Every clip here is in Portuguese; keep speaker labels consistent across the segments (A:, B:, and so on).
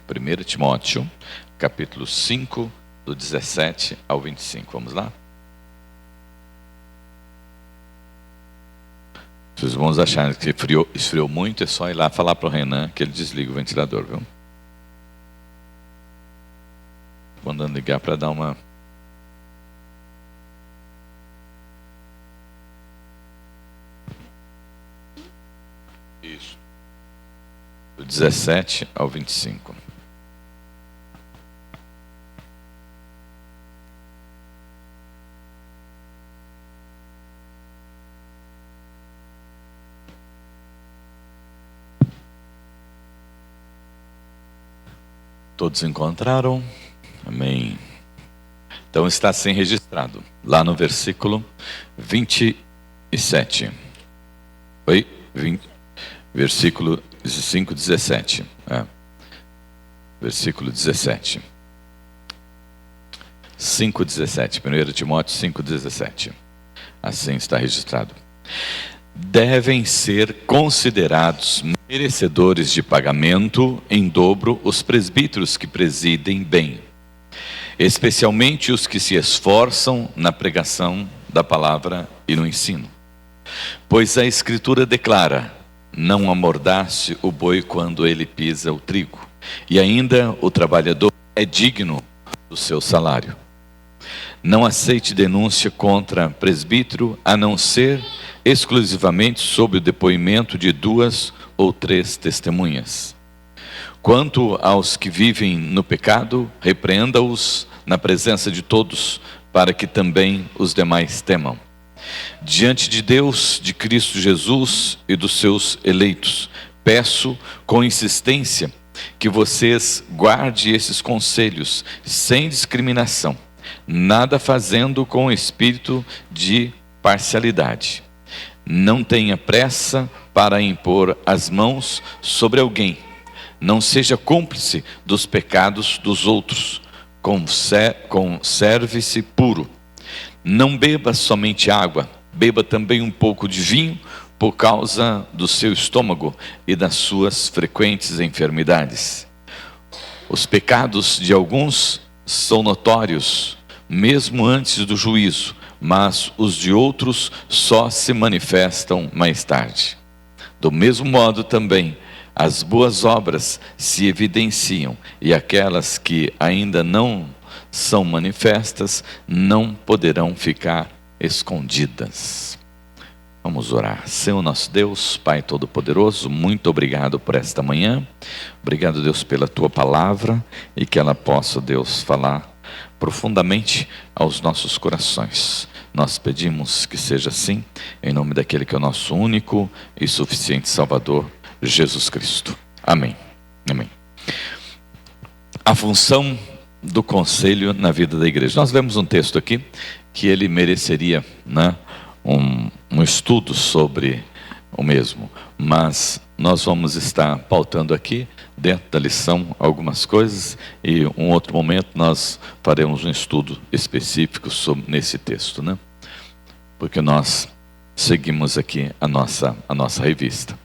A: 1 Timóteo, capítulo 5, do 17 ao 25. Vamos lá? Se os irmãos acharem que esfriou muito, é só ir lá falar para o Renan que ele desliga o ventilador, viu? Mandando ligar para dar uma... Isso. Do 17 ao 25. Todos encontraram? Amém. Então está assim registrado, lá no versículo 27. Oi? Versículo 5, 17. Versículo 17. 5, 17. 1 Timóteo 5, 17. Assim está registrado. Devem ser considerados merecedores de pagamento em dobro os presbíteros que presidem bem, especialmente os que se esforçam na pregação da palavra e no ensino. Pois a Escritura declara: não amordace o boi quando ele pisa o trigo, e ainda o trabalhador é digno do seu salário. Não aceite denúncia contra presbítero, a não ser exclusivamente sob o depoimento de 2 ou 3 testemunhas. Quanto aos que vivem no pecado, repreenda-os na presença de todos, para que também os demais temam. Diante de Deus, de Cristo Jesus e dos seus eleitos, peço com insistência que vocês guardem esses conselhos sem discriminação, nada fazendo com espírito de parcialidade. Não tenha pressa para impor as mãos sobre alguém. Não seja cúmplice dos pecados dos outros. Conserve-se puro. Não beba somente água, beba também um pouco de vinho, por causa do seu estômago e das suas frequentes enfermidades. Os pecados de alguns são notórios, mesmo antes do juízo, mas os de outros só se manifestam mais tarde. Do mesmo modo também, as boas obras se evidenciam, e aquelas que ainda não são manifestas não poderão ficar escondidas. Vamos orar. Senhor nosso Deus, Pai Todo-Poderoso, muito obrigado por esta manhã. Obrigado, Deus, pela Tua palavra, e que ela possa, Deus, falar profundamente aos nossos corações. Nós pedimos que seja assim, em nome daquele que é o nosso único e suficiente Salvador, Jesus Cristo. Amém. Amém. A função do conselho na vida da igreja. Nós lemos um texto aqui que ele mereceria, né, um estudo sobre o mesmo, mas nós vamos estar pautando aqui dentro da lição algumas coisas, e um outro momento nós faremos um estudo específico nesse texto, né? Porque nós seguimos aqui a nossa revista.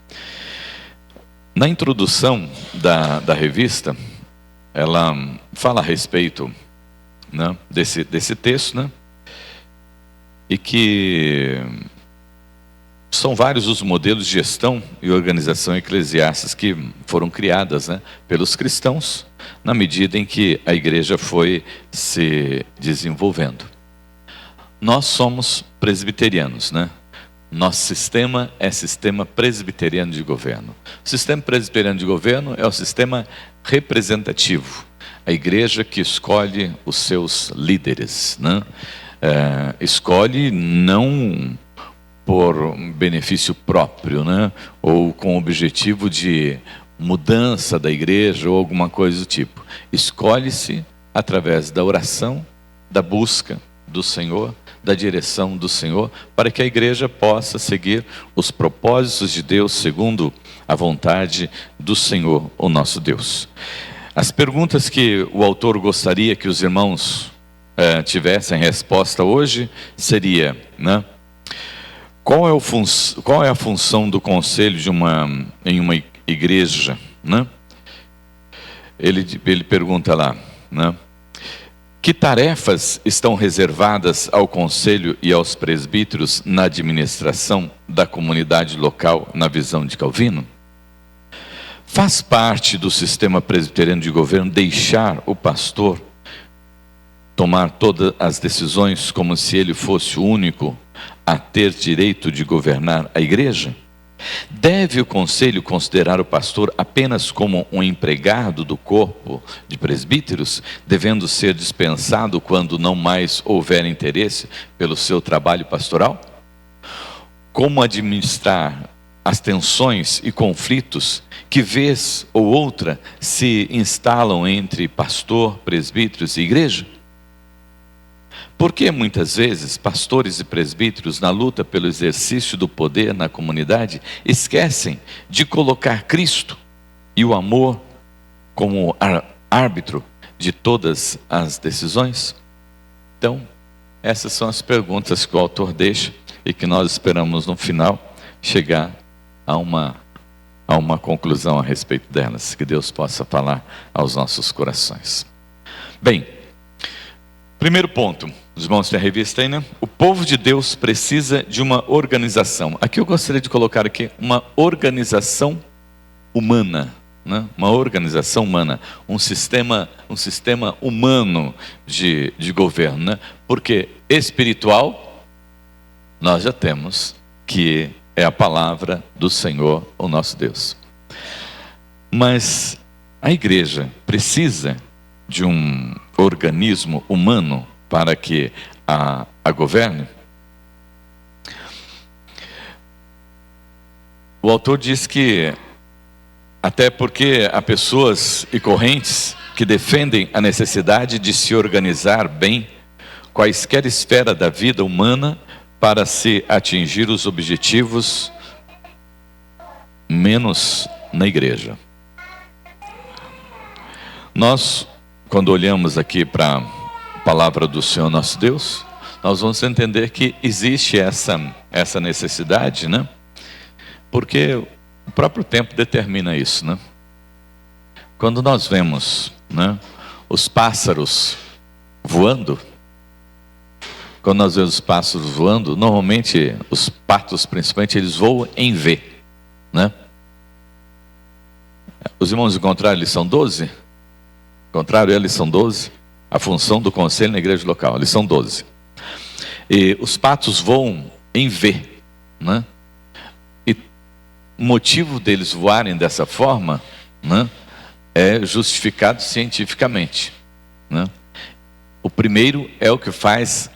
A: Na introdução da revista, ela fala a respeito, né, desse texto, né? E que são vários os modelos de gestão e organização eclesiásticas que foram criadas, né, pelos cristãos, na medida em que a igreja foi se desenvolvendo. Nós somos presbiterianos, né? Nosso sistema é sistema presbiteriano de governo. O sistema presbiteriano de governo é o sistema representativo. A igreja que escolhe os seus líderes, né? Escolhe não por benefício próprio, né? Ou com o objetivo de mudança da igreja ou alguma coisa do tipo. Escolhe-se através da oração, da busca do Senhor, da direção do Senhor, para que a igreja possa seguir os propósitos de Deus segundo a vontade do Senhor, o nosso Deus. As perguntas que o autor gostaria que os irmãos tivessem resposta hoje seria, né, qual é a função do conselho em uma igreja, né? ele pergunta lá, né? Que tarefas estão reservadas ao conselho e aos presbíteros na administração da comunidade local, na visão de Calvino? Faz parte do sistema presbiteriano de governo deixar o pastor tomar todas as decisões como se ele fosse o único a ter direito de governar a igreja? Deve o conselho considerar o pastor apenas como um empregado do corpo de presbíteros, devendo ser dispensado quando não mais houver interesse pelo seu trabalho pastoral? Como administrar as tensões e conflitos que vez ou outra se instalam entre pastor, presbíteros e igreja? Porque muitas vezes pastores e presbíteros, na luta pelo exercício do poder na comunidade, esquecem de colocar Cristo e o amor como árbitro de todas as decisões? Então, essas são as perguntas que o autor deixa e que nós esperamos no final chegar a uma conclusão a respeito delas, que Deus possa falar aos nossos corações. Bem, primeiro ponto, os irmãos têm a revista aí, né? O povo de Deus precisa de uma organização. Aqui eu gostaria de colocar aqui uma organização humana, né? Uma organização humana, um sistema humano de governo, né? Porque espiritual nós já temos, que é a palavra do Senhor, o nosso Deus. Mas a igreja precisa de um organismo humano para que a governe? O autor diz que, até porque há pessoas e correntes que defendem a necessidade de se organizar bem quaisquer esfera da vida humana para se atingir os objetivos, menos na igreja. Nós, quando olhamos aqui para a palavra do Senhor nosso Deus, nós vamos entender que existe essa necessidade, né? Porque o próprio tempo determina isso, né? Quando nós vemos, né, os pássaros voando, quando nós vemos os pássaros voando, normalmente os patos principalmente, eles voam em V, né? Os irmãos encontraram a lição 12? Encontraram a lição 12? A função do conselho na igreja local, lição 12. E os patos voam em V, né? E o motivo deles voarem dessa forma, né, é justificado cientificamente, né? O primeiro é o que faz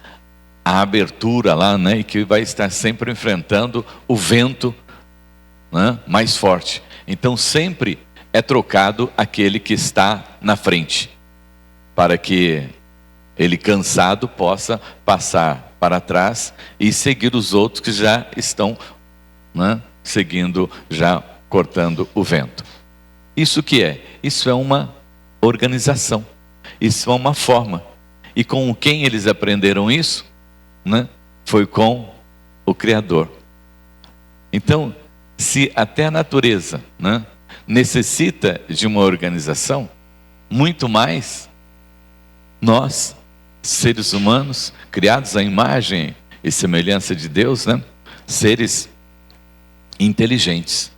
A: a abertura lá, né, e que vai estar sempre enfrentando o vento, né, mais forte. Então sempre é trocado aquele que está na frente, para que ele, cansado, possa passar para trás e seguir os outros que já estão, né, seguindo, já cortando o vento. Isso que é? Isso é uma organização, isso é uma forma. E com quem eles aprenderam isso, né? Foi com o Criador. Então, se até a natureza, né, necessita de uma organização, muito mais nós, seres humanos, criados à imagem e semelhança de Deus, né, seres inteligentes,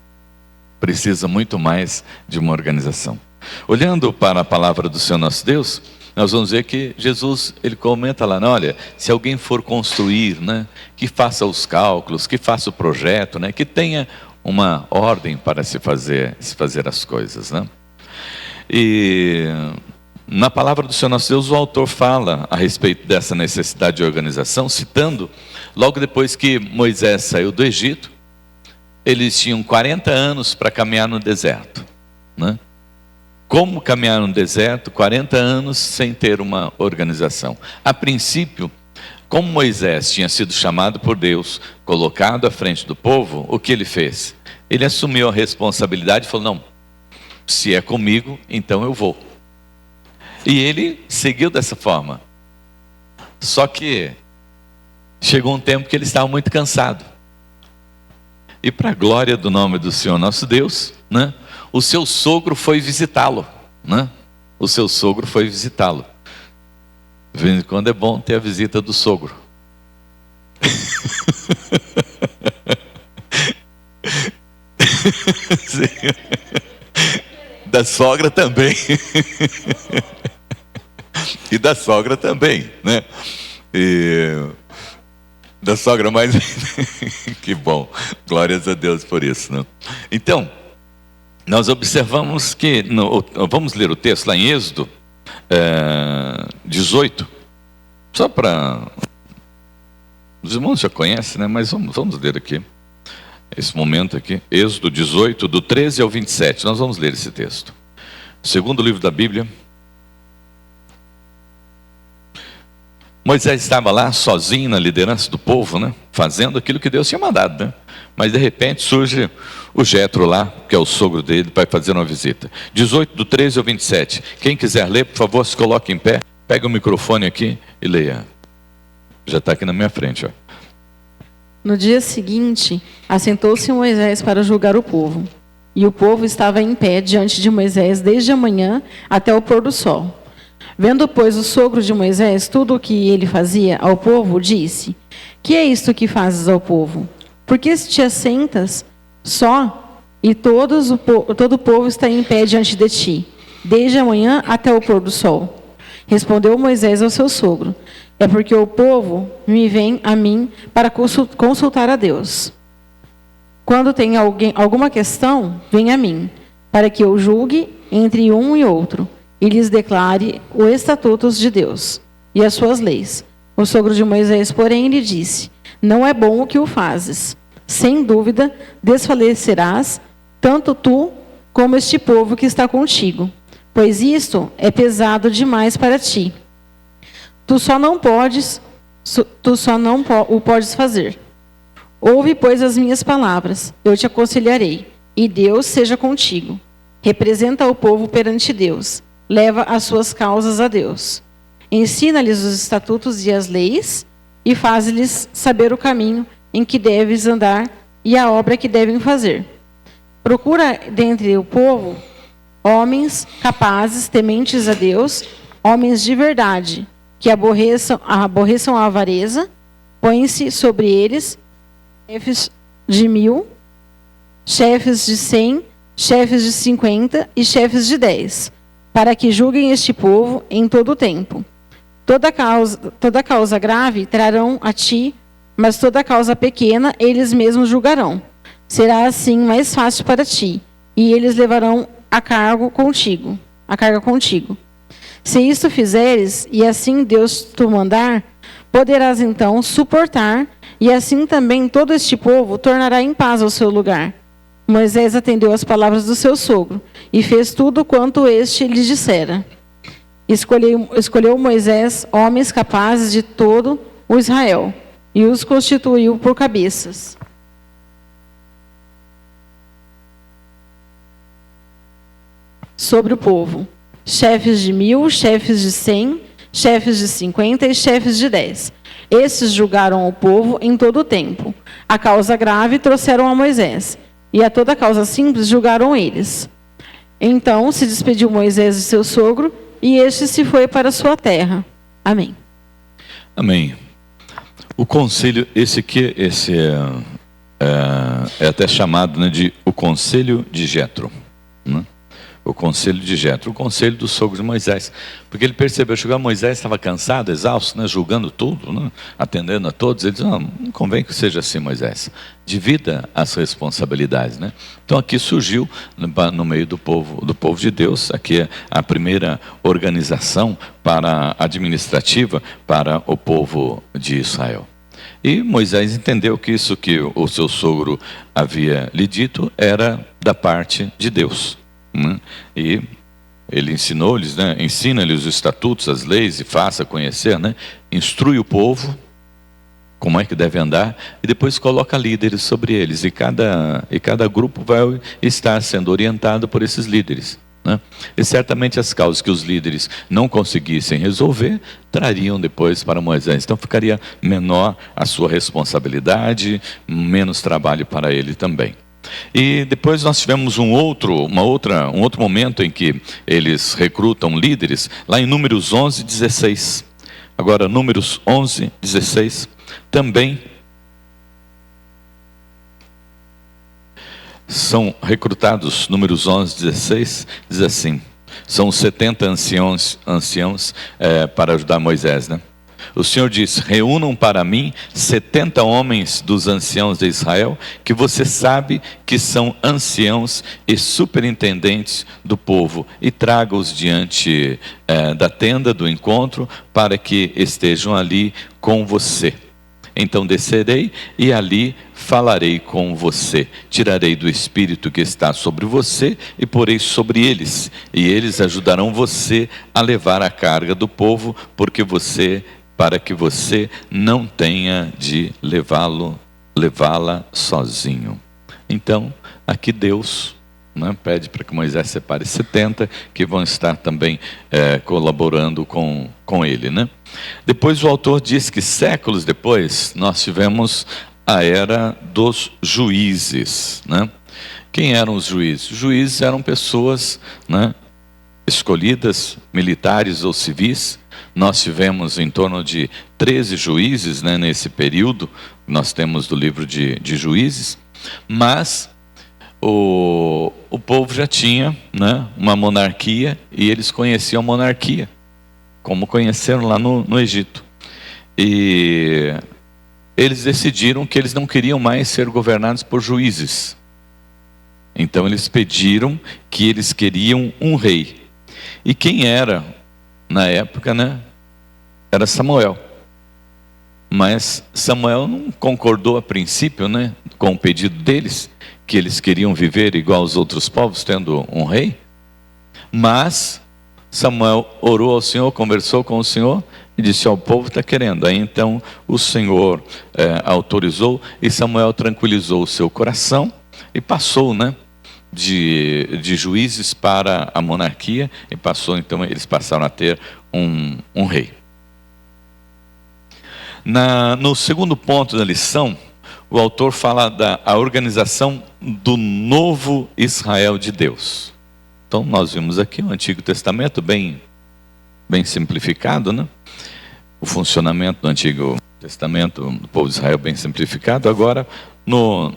A: precisa muito mais de uma organização. Olhando para a palavra do Senhor nosso Deus, nós vamos ver que Jesus, ele comenta lá, né, olha, se alguém for construir, né, que faça os cálculos, que faça o projeto, né, que tenha uma ordem para se fazer as coisas, né? E na palavra do Senhor nosso Deus, o autor fala a respeito dessa necessidade de organização, citando, logo depois que Moisés saiu do Egito, eles tinham 40 anos para caminhar no deserto, né? Como caminhar no deserto 40 anos sem ter uma organização? A princípio, como Moisés tinha sido chamado por Deus, colocado à frente do povo, o que ele fez? Ele assumiu a responsabilidade e falou, não, se é comigo, então eu vou. E ele seguiu dessa forma. Só que chegou um tempo que ele estava muito cansado. E para a glória do nome do Senhor nosso Deus, né, o seu sogro foi visitá-lo, né? o seu sogro foi visitá-lo. De vez em quando é bom ter a visita do sogro. Da sogra também. E da sogra também, né? E da sogra mais... Que bom, glórias a Deus por isso, né? Então, nós observamos que... Vamos ler o texto lá em Êxodo 18. Só para... Os irmãos já conhecem, né? Mas vamos ler aqui. Esse momento aqui. Êxodo 18, do 13 ao 27. Nós vamos ler esse texto. Segundo livro da Bíblia. Moisés estava lá sozinho na liderança do povo, né? Fazendo aquilo que Deus tinha mandado, né? Mas de repente surge o Jetro lá, que é o sogro dele, para fazer uma visita. 18, do 13 ao 27. Quem quiser ler, por favor, se coloque em pé. Pega o microfone aqui e leia. Já está aqui na minha frente, ó.
B: No dia seguinte, assentou-se Moisés para julgar o povo. E o povo estava em pé diante de Moisés desde a manhã até o pôr do sol. Vendo, pois, o sogro de Moisés tudo o que ele fazia ao povo, disse: Que é isto que fazes ao povo? Por que te assentas só e todo o povo está em pé diante de ti, desde a manhã até o pôr do sol? Respondeu Moisés ao seu sogro: É porque o povo me vem a mim para consultar a Deus. Quando tem alguma questão, vem a mim, para que eu julgue entre um e outro, e lhes declare os estatutos de Deus e as suas leis. O sogro de Moisés, porém, lhe disse: Não é bom o que o fazes. Sem dúvida, desfalecerás, tanto tu como este povo que está contigo, pois isto é pesado demais para ti. Tu só não o podes fazer. Ouve, pois, as minhas palavras, eu te aconselharei, e Deus seja contigo. Representa o povo perante Deus, leva as suas causas a Deus. Ensina-lhes os estatutos e as leis, e faz-lhes saber o caminho em que deves andar e a obra que devem fazer. Procura dentre o povo homens capazes, tementes a Deus, homens de verdade, que aborreçam a avareza. Põe-se sobre eles chefes de 1000, chefes de 100, chefes de 50 e chefes de 10, para que julguem este povo em todo o tempo. Toda causa grave trarão a ti, mas toda causa pequena eles mesmos julgarão. Será assim mais fácil para ti, e eles levarão a carga contigo. Se isto fizeres, e assim Deus te mandar, poderás então suportar, e assim também todo este povo tornará em paz ao seu lugar. Moisés atendeu às palavras do seu sogro, e fez tudo quanto este lhe dissera. Escolheu Moisés homens capazes de todo o Israel, e os constituiu por cabeças. Sobre o povo, chefes de 1000, chefes de 100, chefes de 50 e chefes de 10. Estes julgaram o povo em todo o tempo. A causa grave trouxeram a Moisés, e a toda causa simples julgaram eles. Então se despediu Moisés de seu sogro, e este se foi para sua terra. Amém.
A: Amém. O conselho, esse é até chamado, né, de o conselho de Jetro, né? O conselho de Jetro, o conselho do sogro de Moisés, porque ele percebeu, chegou a Moisés, estava cansado, exausto, né, julgando tudo, né, atendendo a todos. Ele disse: não convém que seja assim, Moisés, divida as responsabilidades, né? Então aqui surgiu no meio do povo de Deus, aqui é a primeira organização administrativa para o povo de Israel. E Moisés entendeu que isso que o seu sogro havia lhe dito era da parte de Deus, né? E ele ensinou-lhes, né? Ensina-lhes os estatutos, as leis, e faça conhecer, né? Instrui o povo como é que deve andar, e depois coloca líderes sobre eles, e cada grupo vai estar sendo orientado por esses líderes, né? E certamente as causas que os líderes não conseguissem resolver, trariam depois para Moisés. Então ficaria menor a sua responsabilidade, menos trabalho para ele também. E depois nós tivemos um outro momento em que eles recrutam líderes, lá em Números 11, 16. Agora, Números 11, 16, também são recrutados. Números 11, 16, diz assim: são 70 anciãos para ajudar Moisés, né? O Senhor diz: reúnam para mim 70 homens dos anciãos de Israel, que você sabe que são anciãos e superintendentes do povo, e traga-os diante da tenda do encontro, para que estejam ali com você. Então descerei e ali falarei com você. Tirarei do Espírito que está sobre você e porei sobre eles. E eles ajudarão você a levar a carga do povo, para que você não tenha de levá-la sozinho. Então, aqui Deus, né, pede para que Moisés separe 70, que vão estar também colaborando com ele, né? Depois o autor diz que séculos depois nós tivemos a era dos juízes, né? Quem eram os juízes? Os juízes eram pessoas, né, escolhidas, militares ou civis. Nós tivemos em torno de 13 juízes, né, nesse período, nós temos do livro de Juízes, mas o povo já tinha, né, uma monarquia, e eles conheciam a monarquia, como conheceram lá no Egito. E eles decidiram que eles não queriam mais ser governados por juízes. Então eles pediram que eles queriam um rei. E quem era, na época, né, era Samuel. Mas Samuel não concordou a princípio, né, com o pedido deles, que eles queriam viver igual aos outros povos, tendo um rei. Mas Samuel orou ao Senhor, conversou com o Senhor e disse: o povo está querendo. Aí então o Senhor autorizou, e Samuel tranquilizou o seu coração e passou, né, de juízes para a monarquia, e passou, então eles passaram a ter um rei. No segundo ponto da lição, o autor fala da organização do novo Israel de Deus. Então nós vimos aqui o Antigo Testamento bem simplificado, né? O funcionamento do Antigo Testamento do povo de Israel bem simplificado. Agora no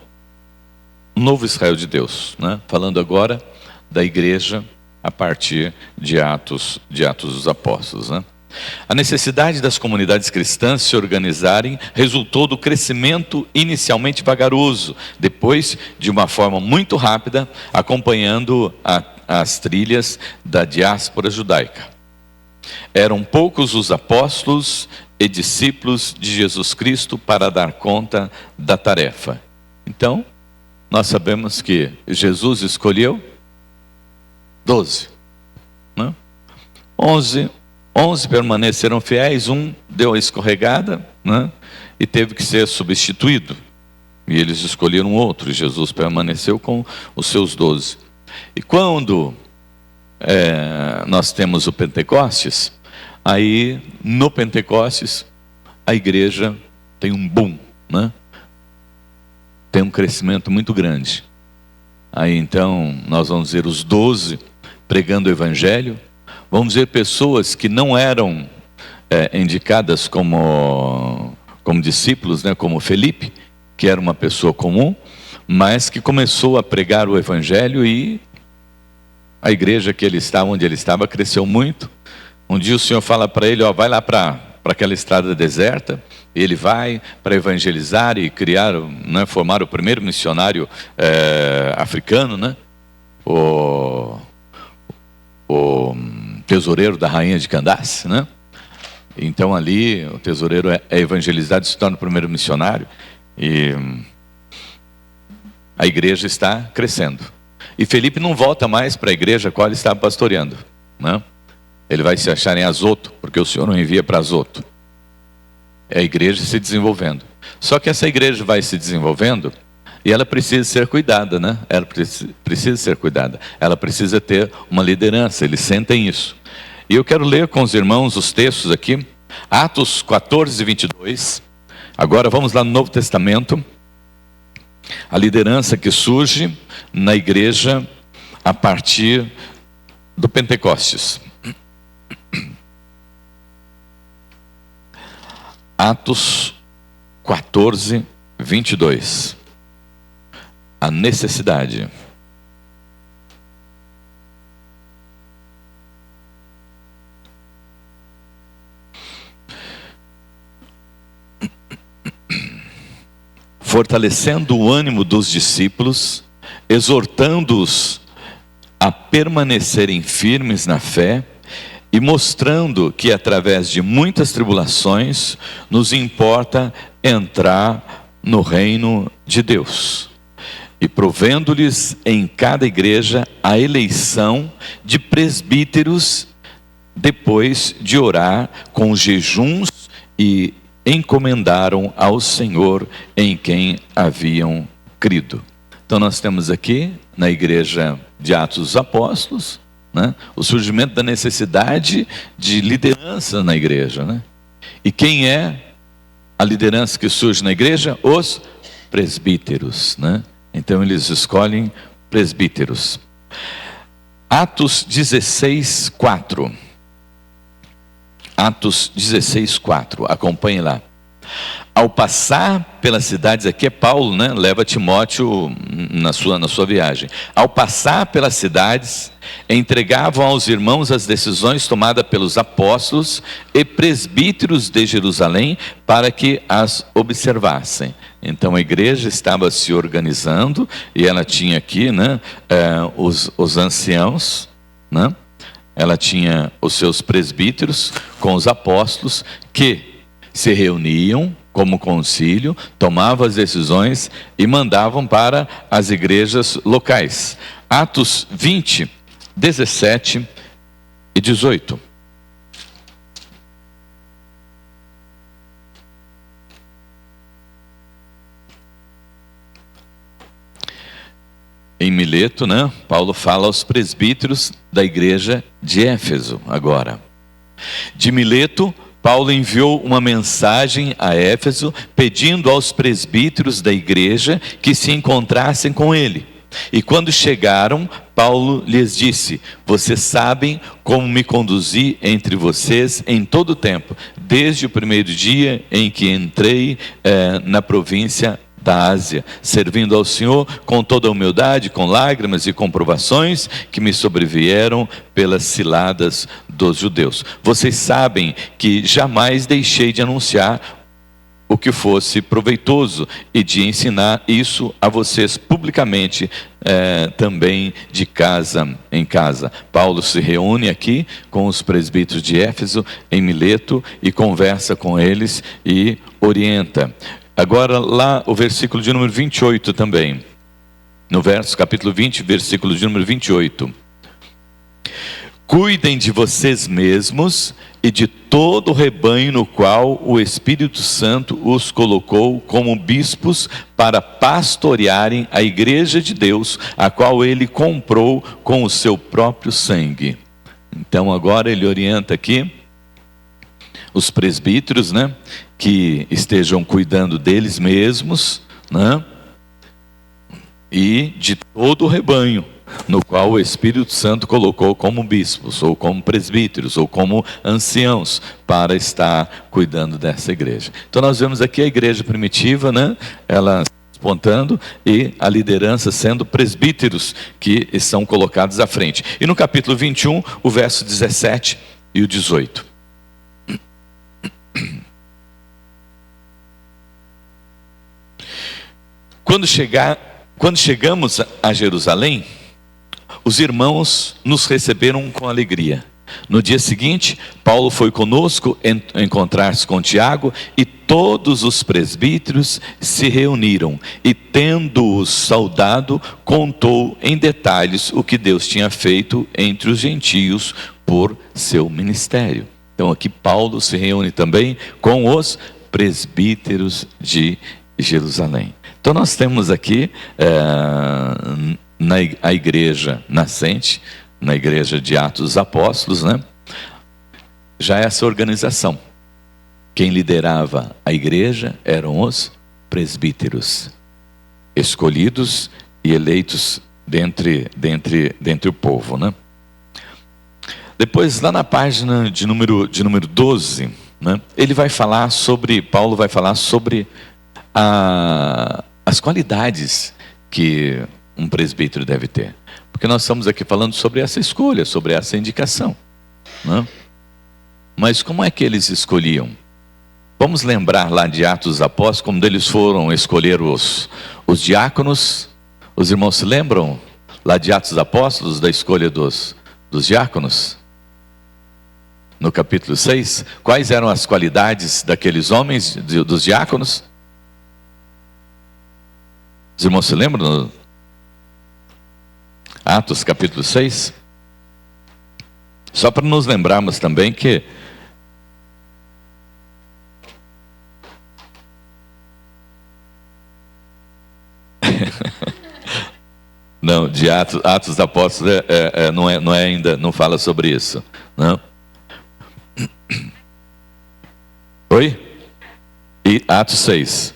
A: novo Israel de Deus, né? Falando agora da igreja a partir de Atos dos Apóstolos, né? A necessidade das comunidades cristãs se organizarem resultou do crescimento inicialmente vagaroso, depois de uma forma muito rápida, acompanhando as trilhas da diáspora judaica. Eram poucos os apóstolos e discípulos de Jesus Cristo para dar conta da tarefa. Então, nós sabemos que Jesus escolheu 12, né? 11 permaneceram fiéis, um deu a escorregada, né, e teve que ser substituído. E eles escolheram outro, e Jesus permaneceu com os seus 12. E quando nós temos o Pentecostes, aí no Pentecostes a igreja tem um boom, né? Tem um crescimento muito grande. Aí então nós vamos ver os 12 pregando o Evangelho. Vamos ver pessoas que não eram indicadas como discípulos, né, como Felipe, que era uma pessoa comum, mas que começou a pregar o Evangelho, e a igreja onde ele estava, cresceu muito. Um dia o Senhor fala para ele: vai lá para aquela estrada deserta. Ele vai para evangelizar e criar, né, formar o primeiro missionário africano, né? O tesoureiro da rainha de Candace, né? Então ali o tesoureiro é evangelizado e se torna o primeiro missionário, e a igreja está crescendo. E Felipe não volta mais para a igreja a qual ele estava pastoreando, né? Ele vai se achar em Azoto, porque o Senhor não envia para Azoto. É a igreja se desenvolvendo. Só que essa igreja vai se desenvolvendo e ela precisa ser cuidada, né? Ela precisa ser cuidada. Ela precisa ter uma liderança. Eles sentem isso. E eu quero ler com os irmãos os textos aqui. Atos 14, 22. Agora vamos lá no Novo Testamento. A liderança que surge na igreja a partir do Pentecostes. Atos 14, 22. A necessidade. Fortalecendo o ânimo dos discípulos, exortando-os a permanecerem firmes na fé e mostrando que através de muitas tribulações nos importa entrar no reino de Deus. E provendo-lhes em cada igreja a eleição de presbíteros, depois de orar com jejuns, e encomendaram ao Senhor em quem haviam crido. Então nós temos aqui na igreja de Atos dos Apóstolos, né, o surgimento da necessidade de liderança na igreja, né? E quem é a liderança que surge na igreja? Os presbíteros, né? Então eles escolhem presbíteros. Atos 16, 4. Atos 16, 4. Acompanhe lá. Ao passar pelas cidades, aqui é Paulo, né? Leva Timóteo na sua viagem. Ao passar pelas cidades, entregavam aos irmãos as decisões tomadas pelos apóstolos e presbíteros de Jerusalém para que as observassem. Então a igreja estava se organizando e ela tinha aqui, né, os anciãos, né? Ela tinha os seus presbíteros com os apóstolos que se reuniam como concílio, tomavam as decisões e mandavam para as igrejas locais. Atos 20, 17 e 18. Em Mileto, né, Paulo fala aos presbíteros da igreja de Éfeso agora. De Mileto, Paulo enviou uma mensagem a Éfeso, pedindo aos presbíteros da igreja que se encontrassem com ele. E quando chegaram, Paulo lhes disse: vocês sabem como me conduzi entre vocês em todo o tempo, desde o primeiro dia em que entrei na província da Ásia, servindo ao Senhor com toda a humildade, com lágrimas e comprovações que me sobrevieram pelas ciladas dos judeus. Vocês sabem que jamais deixei de anunciar o que fosse proveitoso e de ensinar isso a vocês publicamente, também de casa em casa. Paulo se reúne aqui com os presbíteros de Éfeso, em Mileto, e conversa com eles e orienta. Agora lá o versículo de número 28 também. No capítulo 20, versículo de número 28. Cuidem de vocês mesmos e de todo o rebanho no qual o Espírito Santo os colocou como bispos para pastorearem a igreja de Deus, a qual ele comprou com o seu próprio sangue. Então agora ele orienta aqui os presbíteros, né, que estejam cuidando deles mesmos, né, e de todo o rebanho no qual o Espírito Santo colocou como bispos, ou como presbíteros, ou como anciãos, para estar cuidando dessa igreja. Então nós vemos aqui a igreja primitiva, né, ela despontando, e a liderança sendo presbíteros que são colocados à frente. E no capítulo 21, o verso 17 e o 18. Quando chegamos a Jerusalém, os irmãos nos receberam com alegria. No dia seguinte, Paulo foi conosco encontrar-se com Tiago, e todos os presbíteros se reuniram, e tendo-os saudado, contou em detalhes o que Deus tinha feito entre os gentios por seu ministério. Então aqui Paulo se reúne também com os presbíteros de Jerusalém. Então nós temos aqui a igreja nascente, na igreja de Atos dos Apóstolos, né, já essa organização. Quem liderava a igreja eram os presbíteros. escolhidos e eleitos dentre o povo, né? Depois, lá na página de número 12, né, Paulo vai falar sobre as qualidades que um presbítero deve ter. Porque nós estamos aqui falando sobre essa escolha, sobre essa indicação, né? Mas como é que eles escolhiam? Vamos lembrar lá de Atos dos Apóstolos, como eles foram escolher os diáconos. Os irmãos se lembram lá de Atos dos Apóstolos, da escolha dos diáconos? No capítulo 6, quais eram as qualidades daqueles homens, dos diáconos? Os irmãos se lembram? Atos capítulo 6. Só para nos lembrarmos também que não, de Atos dos Apóstolos não é ainda, não fala sobre isso, não. Oi? E Atos 6.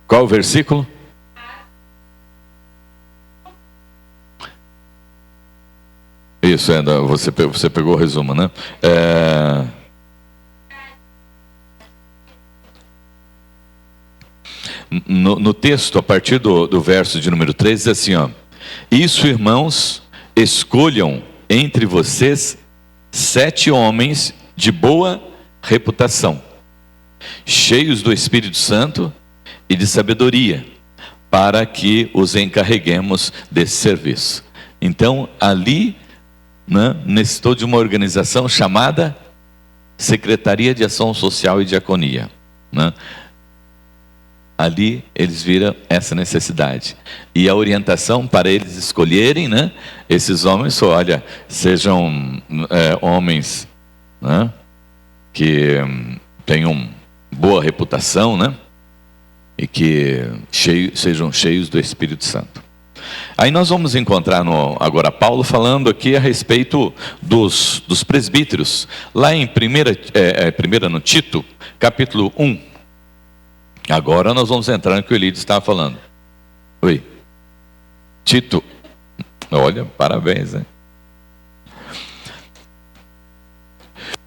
A: Qual o versículo? Isso, você pegou o resumo, né? No texto, a partir do verso de número 3, diz assim, ó: isso, irmãos, escolham entre vocês 7 homens de boa reputação, cheios do Espírito Santo e de sabedoria, para que os encarreguemos desse serviço. Então, ali, né, necessitou de uma organização chamada Secretaria de Ação Social e Diaconia, né? Ali eles viram essa necessidade. E a orientação para eles escolherem, né, esses homens, olha, sejam homens, né, que tenham boa reputação, né, e que sejam cheios do Espírito Santo. Aí nós vamos encontrar agora Paulo falando aqui a respeito dos presbíteros. Lá em primeira no Tito, capítulo 1. Agora nós vamos entrar no que o Elidio estava falando. Oi. Tito. Olha, parabéns, né?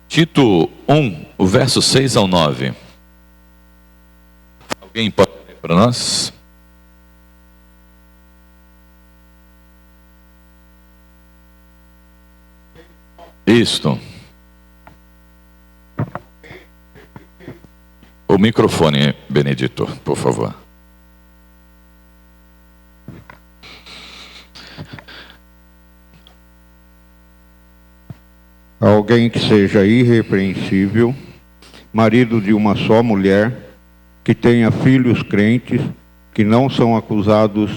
A: Tito 1, o verso 6 ao 9. Alguém pode ler para nós? Isto. O microfone, Benedito, por favor.
C: Alguém que seja irrepreensível, marido de uma só mulher, que tenha filhos crentes, que não são acusados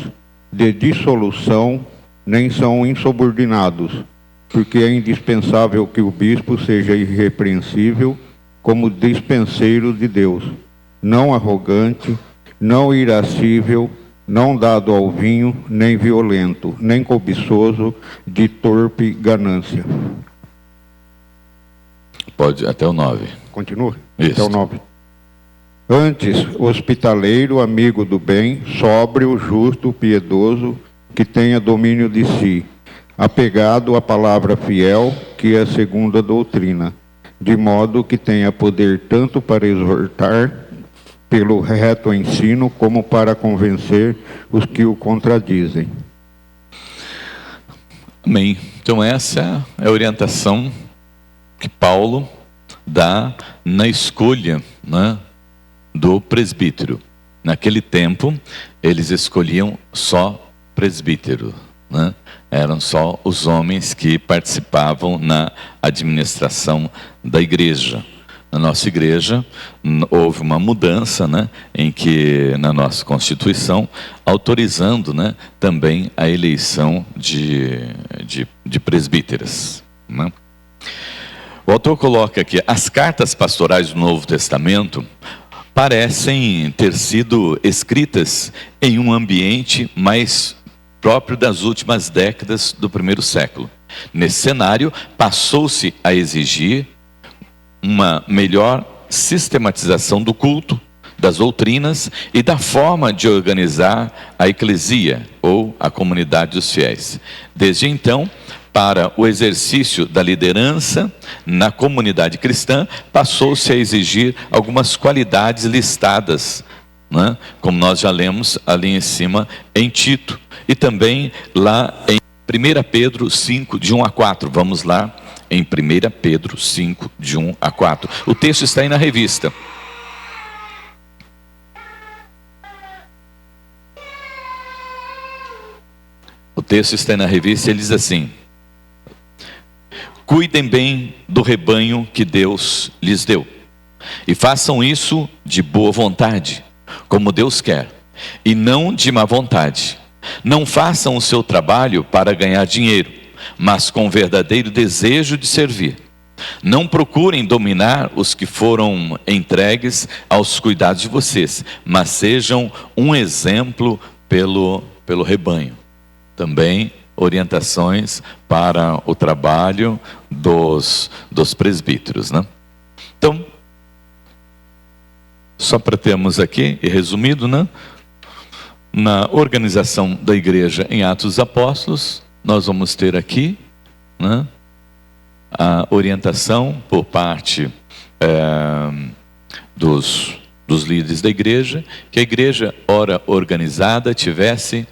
C: de dissolução, nem são insubordinados, porque é indispensável que o bispo seja irrepreensível, como dispenseiro de Deus, não arrogante, não irascível, não dado ao vinho, nem violento, nem cobiçoso, de torpe ganância.
A: Pode, até o 9.
C: Continua?
A: Isso.
C: Até o 9. Antes, hospitaleiro, amigo do bem, sóbrio, justo, piedoso, que tenha domínio de si, apegado à palavra fiel, que é segundo a doutrina, de modo que tenha poder tanto para exortar pelo reto ensino, como para convencer os que o contradizem.
A: Amém. Então essa é a orientação que Paulo dá na escolha, né, do presbítero. Naquele tempo, eles escolhiam só presbítero, né? Eram só os homens que participavam na administração da igreja. Na nossa igreja, houve uma mudança, né, em que, na nossa Constituição, autorizando, né, também a eleição de presbíteros, né? O autor coloca aqui: as cartas pastorais do Novo Testamento parecem ter sido escritas em um ambiente mais próprio das últimas décadas do primeiro século, Nesse cenário, passou-se a exigir uma melhor sistematização do culto, das doutrinas e da forma de organizar a eclesia, ou a comunidade dos fiéis. Desde então, para o exercício da liderança na comunidade cristã, passou-se a exigir algumas qualidades listadas, né? Como nós já lemos ali em cima em Tito, e também lá em 1 Pedro 5, de 1 a 4. Vamos lá em 1 Pedro 5, de 1 a 4. O texto está aí na revista. O texto está aí na revista e ele diz assim: cuidem bem do rebanho que Deus lhes deu, e façam isso de boa vontade, como Deus quer, e não de má vontade. Não façam o seu trabalho para ganhar dinheiro, mas com verdadeiro desejo de servir. Não procurem dominar os que foram entregues aos cuidados de vocês, mas sejam um exemplo pelo rebanho. Também orientações para o trabalho dos presbíteros, né? Então, só para termos aqui, e resumido, né? Na organização da igreja em Atos dos Apóstolos, nós vamos ter aqui, né, a orientação por parte dos líderes da igreja, que a igreja, ora organizada, tivesse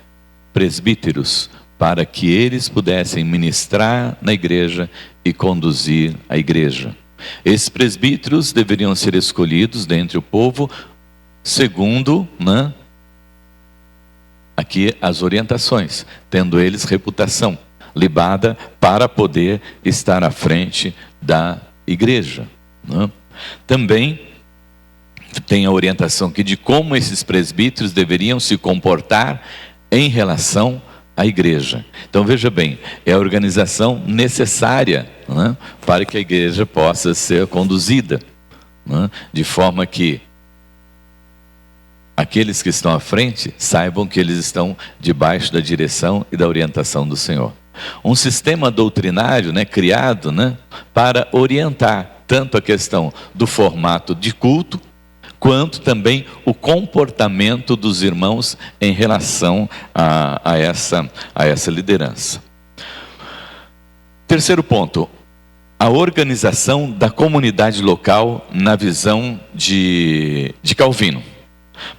A: presbíteros, para que eles pudessem ministrar na igreja e conduzir a igreja. Esses presbíteros deveriam ser escolhidos dentre o povo, segundo, né, aqui as orientações, tendo eles reputação libada para poder estar à frente da igreja, né? Também tem a orientação aqui de como esses presbíteros deveriam se comportar em relação à igreja. Então veja bem, é a organização necessária, né, para que a igreja possa ser conduzida, né, de forma que aqueles que estão à frente saibam que eles estão debaixo da direção e da orientação do Senhor. Um sistema doutrinário, né, criado, né, para orientar tanto a questão do formato de culto, quanto também o comportamento dos irmãos em relação a essa liderança. Terceiro ponto, a organização da comunidade local na visão de Calvino.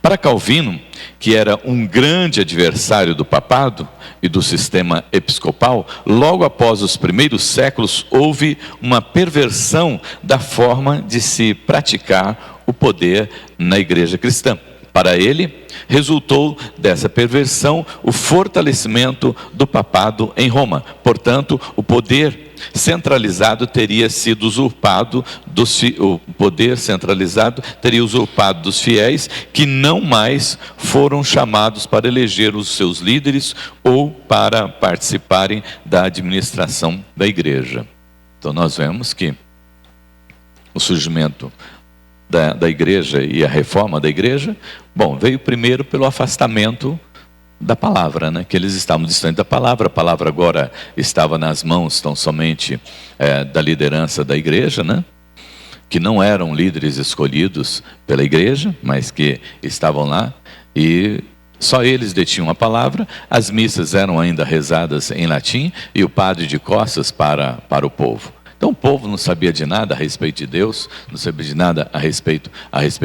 A: Para Calvino, que era um grande adversário do papado e do sistema episcopal, logo após os primeiros séculos houve uma perversão da forma de se praticar o poder na igreja cristã. Para ele, resultou dessa perversão o fortalecimento do papado em Roma. Portanto, o poder centralizado teria sido usurpado o poder centralizado teria usurpado dos fiéis, que não mais foram chamados para eleger os seus líderes ou para participarem da administração da igreja. Então nós vemos que o surgimento da igreja e a reforma da igreja, veio primeiro pelo afastamento da palavra, né? Que eles estavam distantes da palavra. A palavra agora estava nas mãos tão somente da liderança da igreja, né? Que não eram líderes escolhidos pela igreja, mas que estavam lá e só eles detinham a palavra. As missas eram ainda rezadas em latim e o padre de costas para o povo. Então o povo não sabia de nada a respeito de Deus, não sabia de nada a respeito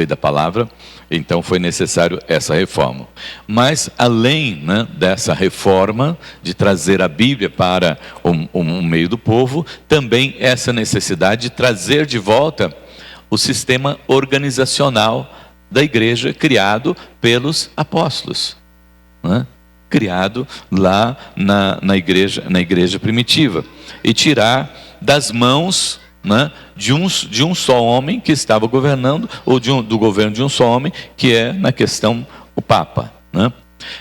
A: da palavra, então foi necessário essa reforma. Mas além, né, dessa reforma de trazer a Bíblia para o meio do povo, também essa necessidade de trazer de volta o sistema organizacional da igreja criado pelos apóstolos, né? Criado lá na igreja primitiva, e tirar das mãos, né, de um só homem que estava governando, ou do governo de um só homem, que é na questão o Papa, né?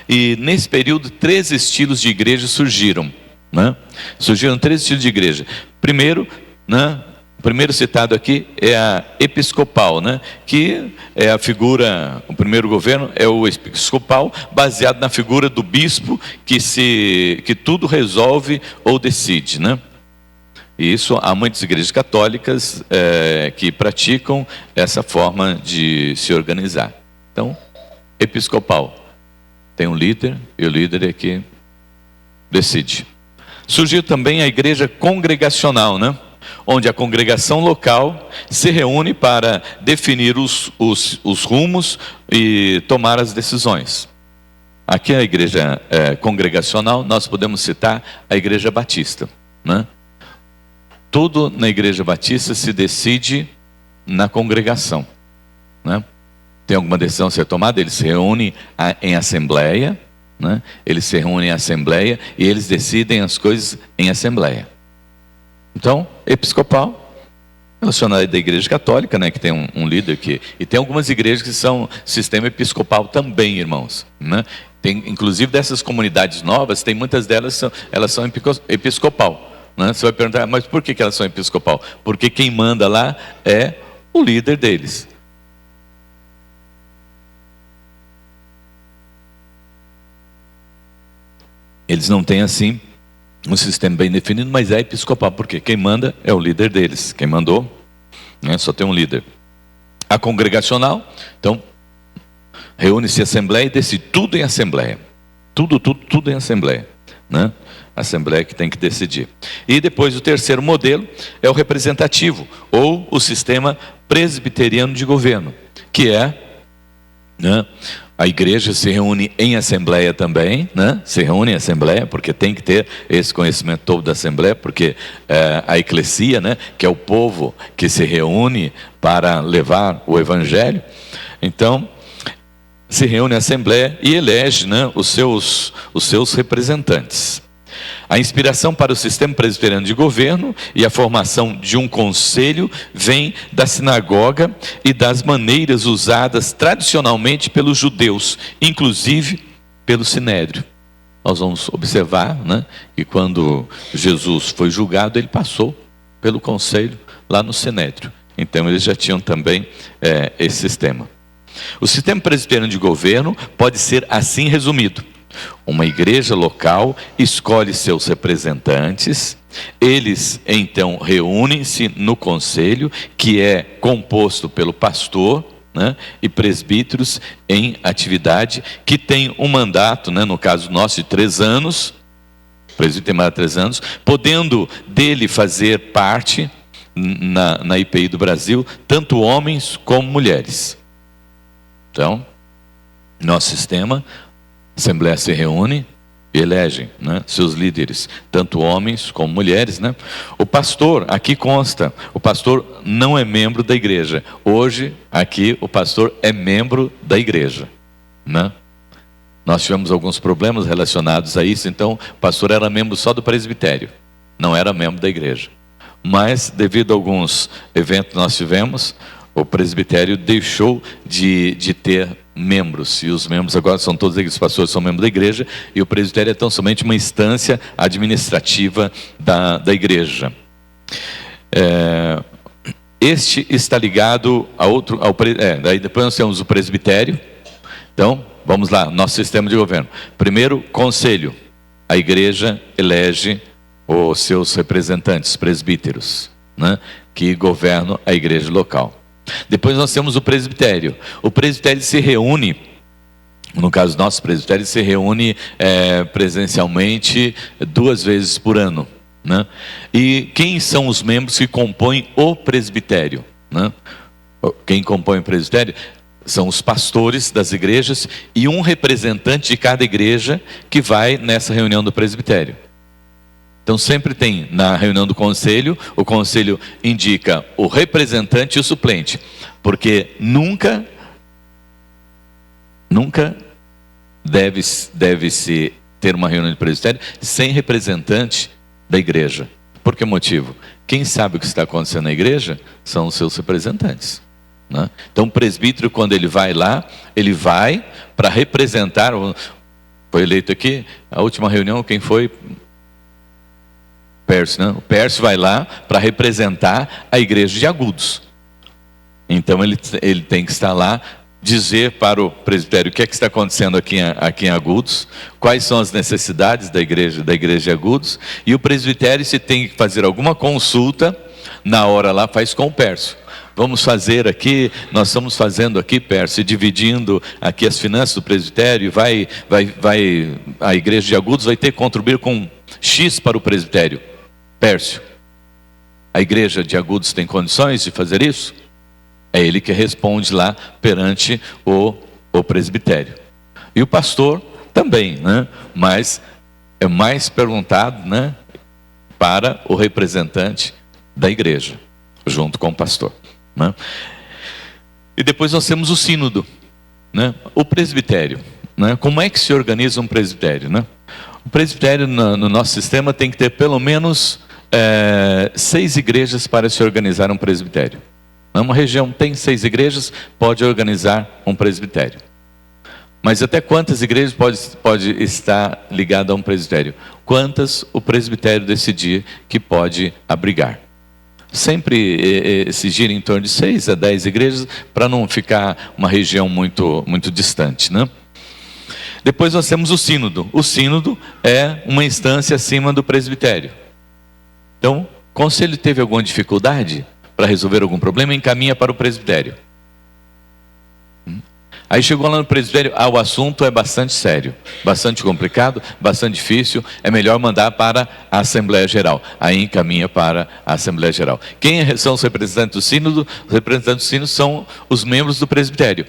A: E nesse período 3 estilos de igreja surgiram, né? Surgiram 3 estilos de igreja. Primeiro, né, o primeiro citado aqui é a episcopal, né, que é a figura, o primeiro governo é o episcopal, baseado na figura do bispo que tudo resolve ou decide, né? E isso há muitas igrejas católicas que praticam essa forma de se organizar. Então, episcopal. Tem um líder, e o líder é que decide. Surgiu também a igreja congregacional, né? Onde a congregação local se reúne para definir os rumos e tomar as decisões. Aqui a igreja congregacional, nós podemos citar a igreja batista, né? Tudo na igreja batista se decide na congregação, né? Tem alguma decisão a ser tomada, eles se reúnem em assembleia, né? Eles se reúnem em assembleia e eles decidem as coisas em assembleia. Então, episcopal, relacionado da igreja católica, né? Que tem um líder que... E tem algumas igrejas que são sistema episcopal também, irmãos, né? Tem, inclusive dessas comunidades novas, tem muitas delas, elas são episcopal, né? Você vai perguntar, mas por que elas são episcopal? Porque quem manda lá é o líder deles. Eles não têm assim um sistema bem definido, mas é episcopal, porque quem manda é o líder deles. Quem mandou, né, só tem um líder. A congregacional, então, reúne-se a assembleia e decide tudo em assembleia. Tudo em assembleia, né? Assembleia que tem que decidir. E depois o terceiro modelo é o representativo, ou o sistema presbiteriano de governo, que é, né, a igreja se reúne em assembleia também, né? Se reúne em assembleia, porque tem que ter esse conhecimento todo da assembleia, porque a eclesia, né, que é o povo que se reúne para levar o evangelho, então se reúne em assembleia e elege, né, os seus representantes. A inspiração para o sistema presbiteriano de governo e a formação de um conselho vem da sinagoga e das maneiras usadas tradicionalmente pelos judeus, inclusive pelo sinédrio. Nós vamos observar, né, que quando Jesus foi julgado, ele passou pelo conselho lá no sinédrio. Então eles já tinham também esse sistema. O sistema presbiteriano de governo pode ser assim resumido. Uma igreja local escolhe seus representantes, eles então reúnem-se no conselho, que é composto pelo pastor, né, e presbíteros em atividade, que tem um mandato, né, no caso nosso de 3 anos, o presbítero tem mais de 3 anos, podendo dele fazer parte na IPI do Brasil, tanto homens como mulheres. Então, nosso sistema, a Assembleia se reúne e elege, né, seus líderes, tanto homens como mulheres, né? O pastor, aqui consta, o pastor não é membro da igreja. Hoje, aqui, o pastor é membro da igreja, né? Nós tivemos alguns problemas relacionados a isso, então o pastor era membro só do presbitério, não era membro da igreja. Mas, devido a alguns eventos que nós tivemos, o presbitério deixou de ter membros, e os membros agora são todos os pastores são membros da igreja, e o presbitério é tão somente uma instância administrativa da igreja. Este está ligado a outro, daí depois nós temos o presbitério. Então, vamos lá, nosso sistema de governo. Primeiro, conselho. A igreja elege os seus representantes, presbíteros, né, que governam a igreja local. Depois nós temos o presbitério. O presbitério se reúne, no caso nosso presbitério, se reúne presencialmente 2 vezes por ano, né? E quem são os membros que compõem o presbitério, né? Quem compõe o presbitério são os pastores das igrejas e um representante de cada igreja que vai nessa reunião do presbitério. Então sempre tem na reunião do conselho, o conselho indica o representante e o suplente, porque nunca deve-se ter uma reunião de presbitério sem representante da igreja. Por que motivo? Quem sabe o que está acontecendo na igreja são os seus representantes, né? Então o presbítero, quando ele vai lá, ele vai para representar. Foi eleito aqui, a última reunião, quem foi? Pércio, né? O Pércio vai lá para representar a igreja de Agudos. Então ele tem que estar lá dizer para o presbitério o que é que está acontecendo aqui em Agudos, quais são as necessidades da igreja de Agudos, e o presbitério, se tem que fazer alguma consulta, na hora lá faz com o Pércio. Vamos fazer aqui, nós estamos fazendo aqui, Pércio, dividindo aqui as finanças do presbitério, a igreja de Agudos vai ter que contribuir com X para o presbitério. Pércio, a igreja de Agudos tem condições de fazer isso? É ele que responde lá perante o presbitério. E o pastor também, né? Mas é mais perguntado, né, para o representante da igreja, junto com o pastor, né? E depois nós temos o sínodo, né? O presbitério, né? Como é que se organiza um presbitério, né? O presbitério no nosso sistema tem que ter pelo menos 6 igrejas para se organizar um presbitério. Uma região tem 6 igrejas, pode organizar um presbitério. Mas até quantas igrejas pode estar ligada a um presbitério? Quantas o presbitério decidir que pode abrigar. Sempre se gira em torno de 6 a 10 igrejas, para não ficar uma região muito, muito distante, né? Depois nós temos o sínodo. O sínodo é uma instância acima do presbitério. Então, o conselho teve alguma dificuldade para resolver algum problema, encaminha para o presbitério. Aí chegou lá no presbitério, o assunto é bastante sério, bastante complicado, bastante difícil, é melhor mandar para a Assembleia Geral. Aí encaminha para a Assembleia Geral. Quem são os representantes do sínodo? Os representantes do sínodo são os membros do presbitério.